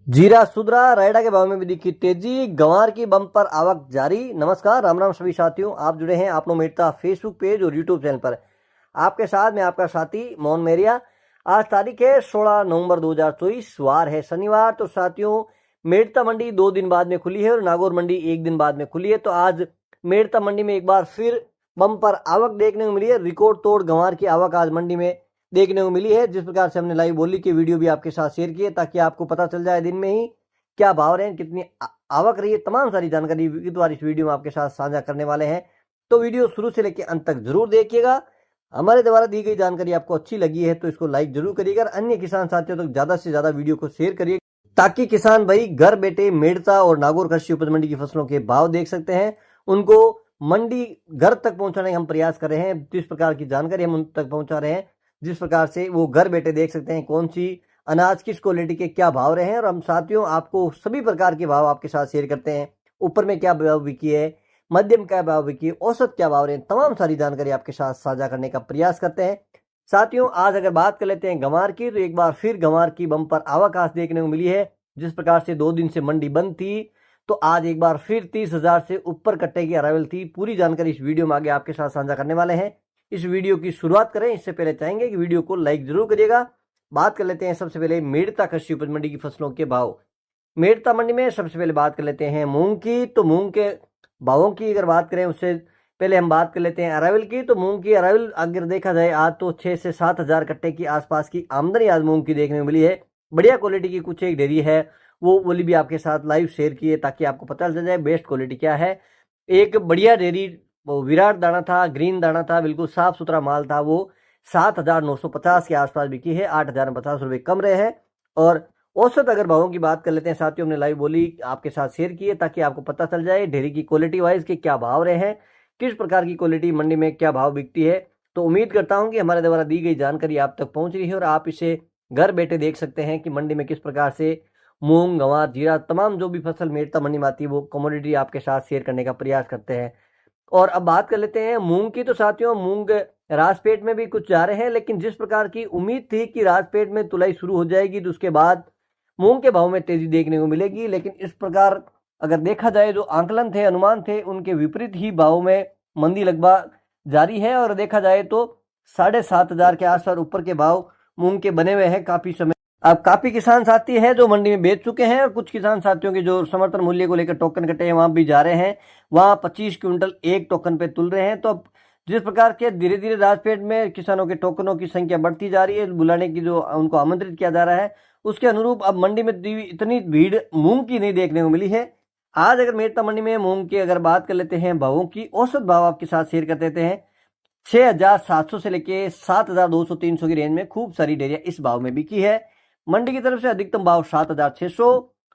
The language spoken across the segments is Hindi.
जीरा सुधरा, रायडा के भाव में भी दिखी तेजी, गंवार की बम्पर आवक जारी। नमस्कार, राम राम सभी साथियों, आप जुड़े हैं आप लोग मेरता फेसबुक पेज और यूट्यूब चैनल पर। आपके साथ मैं आपका साथी मोहन मेरिया। आज तारीख है 16 नवंबर 2024, वार है शनिवार। तो साथियों, मेरता मंडी 2 दिन बाद में खुली है और नागौर मंडी 1 दिन बाद में खुली है। तो आज मेरता मंडी में एक बार फिर बम्पर आवक देखने को मिली है। रिकॉर्ड तोड़ गंवार की आवक आज मंडी में देखने को मिली है। जिस प्रकार से हमने लाइव बोली की वीडियो भी आपके साथ शेयर की है, ताकि आपको पता चल जाए दिन में ही क्या भाव रहे हैं, कितनी आवक रही है, तमाम सारी जानकारी विगतवार इस वीडियो में आपके साथ साझा करने वाले हैं। तो वीडियो शुरू से लेकर अंत तक जरूर देखिएगा। हमारे द्वारा दी गई जानकारी आपको अच्छी लगी है तो इसको लाइक जरूर करिएगा। अन्य किसान साथियों तक ज्यादा से ज्यादा वीडियो को शेयर करिए, ताकि किसान भाई घर बैठे मेड़ता और नागौर कृषि उपज मंडी की फसलों के भाव देख सकते हैं। उनको मंडी घर तक पहुंचाने का हम प्रयास कर रहे हैं। जिस प्रकार की जानकारी हम उन तक पहुंचा रहे हैं, जिस प्रकार से वो घर बैठे देख सकते हैं कौन सी अनाज किस क्वालिटी के क्या भाव रहे हैं। और हम साथियों आपको सभी प्रकार के भाव आपके साथ शेयर करते हैं। ऊपर में क्या भाव बिकी है, मध्यम क्या भाव बिकी, औसत क्या भाव रहे हैं, तमाम सारी जानकारी आपके साथ साझा करने का प्रयास करते हैं। साथियों, आज अगर बात कर लेते हैं गंवार की, तो एक बार फिर गंवार की बम्पर आवक आज देखने को मिली है। जिस प्रकार से 2 दिन से मंडी बंद थी, तो आज एक बार फिर 30,000 से ऊपर कट्टे की अराइवल थी। पूरी जानकारी इस वीडियो में आगे आपके साथ साझा करने वाले हैं। इस वीडियो की शुरुआत करें इससे पहले चाहेंगे कि वीडियो को लाइक जरूर करिएगा। बात कर लेते हैं सबसे पहले मेड़ता कृषि उपज मंडी की फसलों के भाव। मेड़ता मंडी में सबसे पहले बात कर लेते हैं मूंग की। तो मूंग के भावों की अगर बात करें, उससे पहले हम बात कर लेते हैं अराइवल की। तो मूंग की अराइवल अगर देखा जाए, आज तो 6 से 7,000 कट्टे की आसपास की आमदनी आज मूंग की देखने को मिली है। बढ़िया क्वालिटी की कुछ एक डेयरी है, वो बोली भी आपके साथ लाइव शेयर की है, ताकि आपको पता चल जाए बेस्ट क्वालिटी क्या है। एक बढ़िया डेयरी वो विराट दाना था, ग्रीन दाना था, बिल्कुल साफ सुथरा माल था। वो 7,950 के आसपास बिकी है, 8,050 रुपये कम रहे हैं। और औसत अगर भावों की बात कर लेते हैं साथियों, हमने लाइव बोली आपके साथ शेयर की है, ताकि आपको पता चल जाए डेयरी की क्वालिटी वाइज के क्या भाव रहे हैं, किस प्रकार की क्वालिटी मंडी में क्या भाव बिकती है। तो उम्मीद करता हूं कि हमारे द्वारा दी गई जानकारी आप तक पहुंच रही है और आप इसे घर बैठे देख सकते हैं कि मंडी में किस प्रकार से मूंग, गंवार, जीरा, तमाम जो भी फसल मेड़ता मंडी में आती है, वो कमोडिटी आपके साथ शेयर करने का प्रयास करते हैं। और अब बात कर लेते हैं मूंग की। तो साथियों, मूंग राजपेट में भी कुछ जा रहे हैं, लेकिन जिस प्रकार की उम्मीद थी कि राजपेट में तुलाई शुरू हो जाएगी, तो उसके बाद मूंग के भाव में तेजी देखने को मिलेगी। लेकिन इस प्रकार अगर देखा जाए, जो आंकलन थे, अनुमान थे, उनके विपरीत ही भाव में मंदी लगभग जारी है। और देखा जाए तो 7,500 के आसपास ऊपर के भाव मूंग के बने हुए हैं काफी समय। अब काफी किसान साथी हैं जो मंडी में बेच चुके हैं, और कुछ किसान साथियों के जो समर्थन मूल्य को लेकर टोकन कटे हैं, वहां भी जा रहे हैं। वहां 25 क्विंटल एक टोकन पे तुल रहे हैं। तो अब जिस प्रकार के धीरे धीरे राजपेट में किसानों के टोकनों की संख्या बढ़ती जा रही है, बुलाने की जो उनको आमंत्रित किया जा रहा है, उसके अनुरूप अब मंडी में इतनी भीड़ मूंग की नहीं देखने को मिली है। आज अगर मेरता मंडी में मूंग की अगर बात कर लेते हैं भावों की, औसत भाव आपके साथ शेयर कर देते हैं। 6,700 से लेके 7,200-300 की रेंज में खूब सारी डेयरियां इस भाव में बिकी है। मंडी की तरफ से अधिकतम भाव 7,600,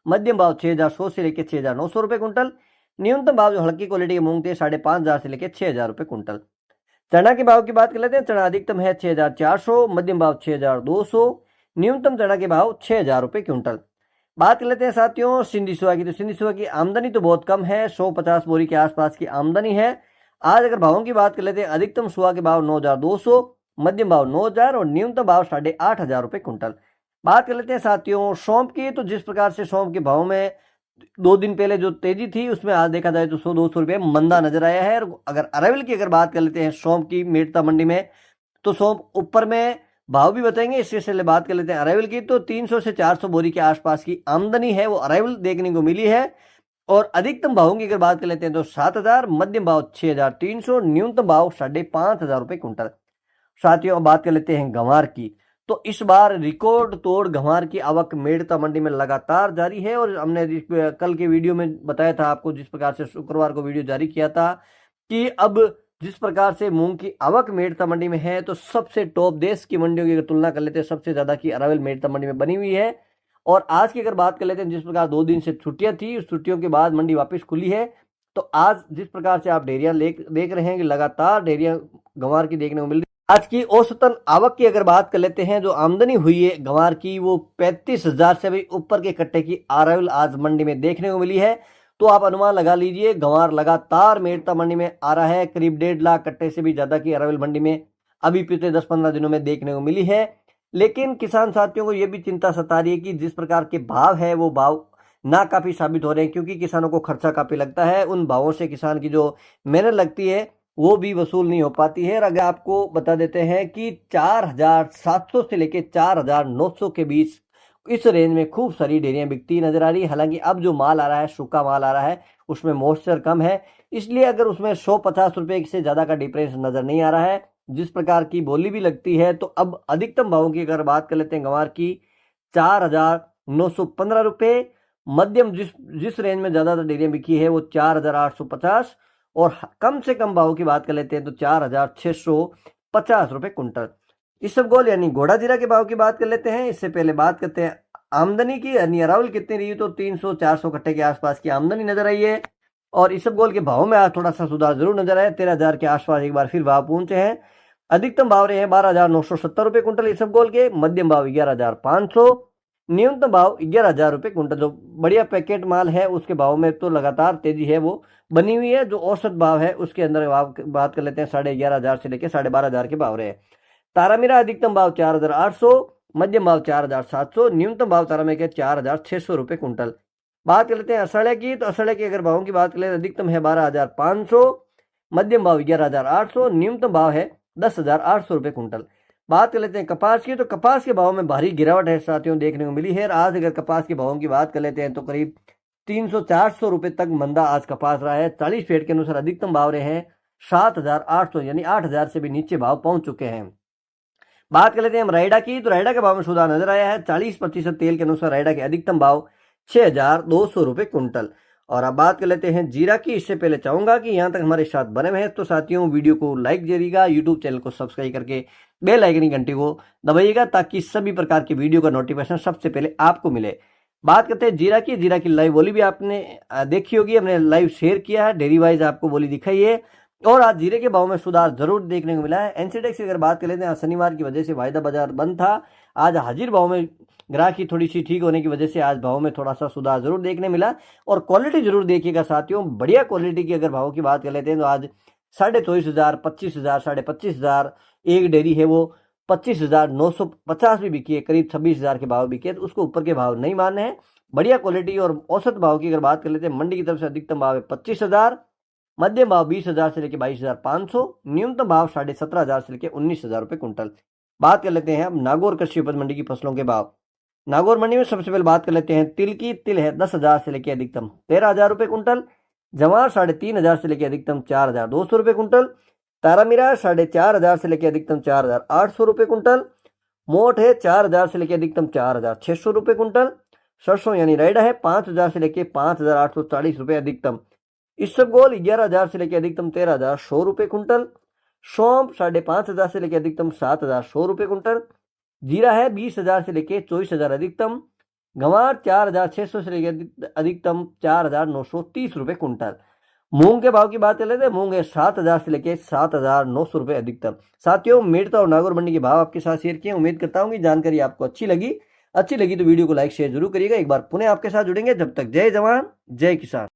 मध्यम भाव 6,100 से लेकर 6,900 रुपए कुंटल। न्यूनतम भाव जो हल्की क्वालिटी के मूंग थे 5,500 से लेकर 6,000 रुपए कुंटल। चना के भाव की बात कर लेते हैं। चना अधिकतम है 6,400, मध्यम भाव 6,200, न्यूनतम चना के भाव 6,000 रुपए क्विंटल। बात कर लेते हैं साथियों सिंधी सुहा की। तो सिंधी सुहा की आमदनी तो बहुत कम है, 150 बोरी के आसपास की आमदनी है। आज अगर भावों की बात कर लेते हैं, अधिकतम सुहा के भाव 9,200, मध्यम भाव 9,000 और न्यूनतम भाव 8,500 रुपए कुंटल। बात कर लेते हैं साथियों सौंफ की। तो जिस प्रकार से सौंफ के भाव में 2 दिन पहले जो तेजी थी, उसमें आज देखा जाए तो 100-200 रुपये मंदा नजर आया है। और अगर अराइवल की अगर बात कर लेते हैं सौंफ की मेड़ता मंडी में, तो सौंफ ऊपर में भाव भी बताएंगे। इससे पहले बात कर लेते हैं अराइवल की। तो 300 से 400 बोरी के आसपास की आमदनी है, वो अराइवल देखने को मिली है। और अधिकतम भावों की अगर बात कर लेते हैं तो 7,000, मध्यम भाव 6,300, न्यूनतम भाव 5,500 रुपए कुंटल। साथियों, अब बात कर लेते हैं गंवार की। तो इस बार रिकॉर्ड तोड़ गंवार की आवक मेड़ता मंडी में लगातार जारी है। और हमने कल के वीडियो में बताया था आपको, जिस प्रकार से शुक्रवार को वीडियो जारी किया था, कि अब जिस प्रकार से मूंग की आवक मेड़ता मंडी में है, तो सबसे टॉप देश की मंडियों की अगर तुलना कर लेते हैं, सबसे ज्यादा की अरावल मेड़ता मंडी में बनी हुई है। और आज की अगर बात कर लेते हैं, जिस प्रकार 2 दिन से छुट्टियां थी, उस छुट्टियों के बाद मंडी वापस खुली है। तो आज जिस प्रकार से आप डेयरियां देख रहे हैं कि लगातार डेयरियां गंवार की देखने को मिल रही है। आज की औसतन आवक की अगर बात कर लेते हैं, जो आमदनी हुई है गंवार की, वो 35,000 से भी ऊपर के कट्टे की अराइवल आज मंडी में देखने को मिली है। तो आप अनुमान लगा लीजिए, गंवार लगातार मेड़ता मंडी में आ रहा है। करीब 1.5 लाख कट्टे से भी ज्यादा की अराइवल मंडी में अभी पिछले 10-15 दिनों में देखने को मिली है। लेकिन किसान साथियों को ये भी चिंता सता रही है कि जिस प्रकार के भाव है वो भाव नाकाफी साबित हो रहे हैं, क्योंकि किसानों को खर्चा काफी लगता है। उन भावों से किसान की जो मेहनत लगती है वो भी वसूल नहीं हो पाती है। और अगर आपको बता देते हैं कि 4,700 से लेके 4,900 के बीच इस रेंज में खूब सारी डेयरियां बिकती नजर आ रही है। हालांकि अब जो माल आ रहा है, सूखा माल आ रहा है, उसमें मॉइस्चर कम है, इसलिए अगर उसमें 150 रुपए से ज्यादा का डिफरेंस नजर नहीं आ रहा है। जिस प्रकार की बोली भी लगती है, तो अब अधिकतम भावों की अगर बात कर लेते हैं गंवार की 4,915 रुपए, मध्यम जिस रेंज में ज्यादातर डेयरियां बिकी है वो 4,850, और कम से कम भाव की बात कर लेते हैं तो 4,650 रुपए कुंटल। इसबगोल यानी घोड़ा जीरा के भाव की बात कर लेते हैं। इससे पहले बात करते हैं आमदनी की, यानी अरावल कितनी रही, तो 300-400 कट्टे के आसपास की आमदनी नजर आई है। और इसबगोल के भाव में आज थोड़ा सा सुधार जरूर नजर आया, 13,000 के आसपास एक बार फिर भाव पहुंचे हैं। अधिकतम भाव रहे हैं 12,970 रुपए कुंटल इसबगोल के, मध्यम भाव 11,500, न्यूनतम भाव 11,000 रुपए कुंटल। जो बढ़िया पैकेट माल है उसके भाव में तो लगातार तेजी है वो बनी हुई है। जो औसत भाव है उसके अंदर बात कर लेते हैं 11,500 से लेकर 12,500 के भाव रहे। तारामीरा अधिकतम भाव 4,800, मध्यम भाव 4,700, न्यूनतम भाव तारामीरा के 4,600 रुपए कुंटल। बात कर लेते हैं असड़े की, तो असड़े के अगर भावों की बात करें, अधिकतम है 12,500, मध्यम भाव 11,800, न्यूनतम भाव है 10,800 रुपए कुंटल। बात कर लेते हैं कपास की, तो कपास के भाव में भारी गिरावट है साथियों देखने को मिली है। आज अगर कपास के भावों की बात कर लेते हैं तो करीब 300-400 रुपए तक मंदा आज कपास रहा है। 40 फीट के अनुसार अधिकतम भाव रहे हैं 7,800, यानी 8,000 से भी नीचे भाव पहुंच चुके हैं। बात कर लेते हैं हम रायडा की, तो रायडा के भाव में सुधार नजर आया है। 40% तेल के अनुसार रायडा के अधिकतम भाव 6,200 रुपए कुंटल। और अब बात कर लेते हैं जीरा की। इससे पहले चाहूंगा कि यहां तक हमारे साथ बने हुए हैं तो साथियों वीडियो को लाइक करिएगा, यूट्यूब चैनल को सब्सक्राइब करके बेल आइकन की घंटी को दबाइएगा, ताकि सभी प्रकार की वीडियो का नोटिफिकेशन सबसे पहले आपको मिले। बात करते हैं जीरा की लाइव बोली भी आपने देखी होगी, हमने लाइव शेयर किया है, डेरी वाइज आपको बोली दिखाई है। और आज जीरे के भाव में सुधार जरूर देखने को मिला है। एनसीडेक्स की अगर बात कर लेते हैं, शनिवार की वजह से वायदा बाजार बंद था, आज हाजिर भाव में ग्राहकी थोड़ी सी ठीक होने की वजह से आज भाव में थोड़ा सा सुधार जरूर देखने मिला। और क्वालिटी जरूर देखिएगा साथियों, बढ़िया क्वालिटी की अगर भाव की बात कर लेते हैं तो आज 24,500, 25,000, 25,500, एक डेयरी है वो 25,950 भी बिकी है, करीब 26,000 के भाव बिके, तो उसको ऊपर के भाव नहीं मानने हैं। बढ़िया क्वालिटी और औसत भाव की अगर बात कर लेते हैं, मंडी की तरफ से अधिकतम भाव है 25,000, मध्यम भाव 20,000 से लेकर 22,500, न्यूनतम भाव 17,500 से लेकर 19,000 रुपए कुंटल। बात कर लेते हैं अब नागौर कृषि उपज मंडी की फसलों के भाव। नागौर मंडी में सबसे पहले बात कर लेते हैं तिल की। तिल है 10,000 से लेकर अधिकतम 13,000 रुपए कुंटल। जवार 3,500 से लेकर अधिकतम 4,200 रुपए कुंटल। तारामीरा 4,500 से लेकर अधिकतम 4,800 रुपए कुंटल। मोट है 4,000 से लेकर अधिकतम 4,600 रुपए कुंटल। सरसों यानी रायडा है 5,000 से लेकर 5,840 रुपए अधिकतम। इसबगोल 11,000 से लेकर अधिकतम 13,100 रुपए कुंटल। सौंफ 5,500 से लेकर अधिकतम 7,100 रुपए कुंटल। जीरा है 20,000 से लेकर 24,000 अधिकतम। गंवार 4,600 से लेकर अधिकतम 4,930 रुपए कुंटल। मूंग के भाव की बात कर लेते हैं, मूंग है 7,000 से लेकर 7,900 रुपए अधिकतम। साथियों मेड़ता और नागौर मंडी के भाव आपके साथ शेयर किए, उम्मीद करता हूं कि जानकारी आपको अच्छी लगी तो वीडियो को लाइक शेयर जरूर करिएगा। एक बार पुनः आपके साथ जुड़ेंगे, जब तक जय जवान जय किसान।